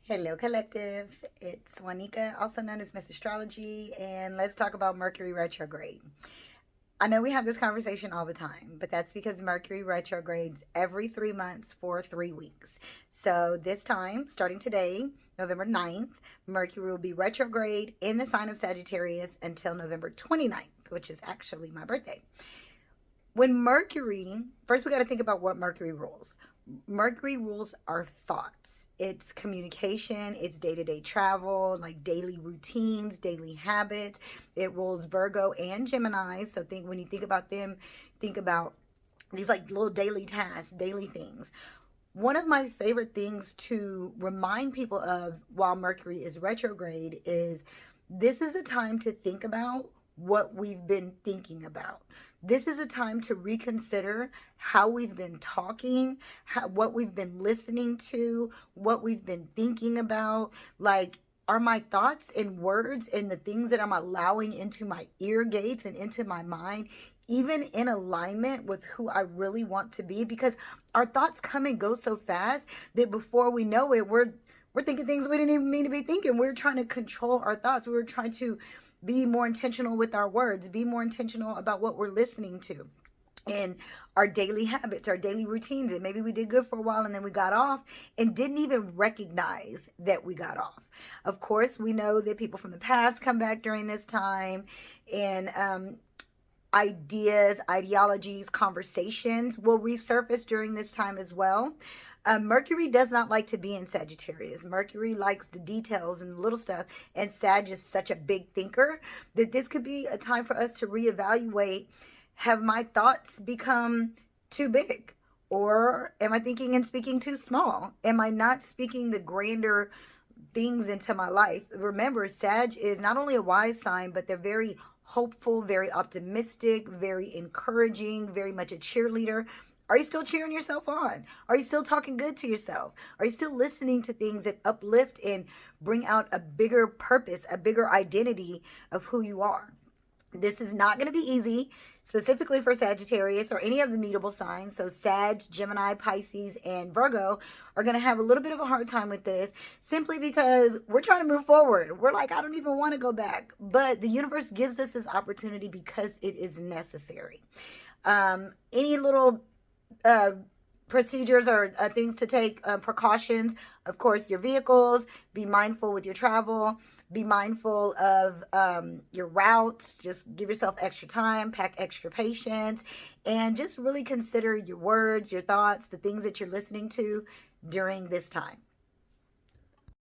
Hello, collective. It's Juanica, also known as Miss Astrology, and let's talk about Mercury retrograde. I know we have this conversation all the time, but that's because Mercury retrogrades every 3 months for 3 weeks. So, this time, starting today, November 9th, Mercury will be retrograde in the sign of Sagittarius until November 29th, which is actually my birthday. When Mercury, first we got to think about what Mercury rules. Mercury rules our thoughts. It's communication, it's day-to-day travel, like daily routines, daily habits. It rules Virgo and Gemini. So when you think about them, think about these like little daily tasks, daily things. One of my favorite things to remind people of while Mercury is retrograde is this is a time to think about what we've been thinking about. This is a time to reconsider how we've been talking, what we've been listening to, what we've been thinking about. Like, are my thoughts and words and the things that I'm allowing into my ear gates and into my mind even in alignment with who I really want to be? Because our thoughts come and go so fast that before we know it, we're thinking things we didn't even mean to be thinking. We're trying to control our thoughts. We're trying to be more intentional with our words, be more intentional about what we're listening to, and our daily habits, our daily routines. And maybe we did good for a while and then we got off and didn't even recognize that we got off. Of course, we know that people from the past come back during this time, and ideas, ideologies, conversations will resurface during this time as well. Mercury does not like to be in Sagittarius. Mercury likes the details and the little stuff, and Sag is such a big thinker that this could be a time for us to reevaluate. Have my thoughts become too big? Or am I thinking and speaking too small? Am I not speaking the grander things into my life? Remember, Sag is not only a wise sign, but they're very hopeful, very optimistic, very encouraging, very much a cheerleader. Are you still cheering yourself on? Are you still talking good to yourself? Are you still listening to things that uplift and bring out a bigger purpose, a bigger identity of who you are? This is not going to be easy, specifically for Sagittarius or any of the mutable signs. So Sag, Gemini, Pisces, and Virgo are going to have a little bit of a hard time with this simply because we're trying to move forward. We're like, I don't even want to go back. But the universe gives us this opportunity because it is necessary. Any little procedures or things to take, precautions, of course, your vehicles, be mindful with your travel, be mindful of your routes, just give yourself extra time, pack extra patience, and just really consider your words, your thoughts, the things that you're listening to during this time.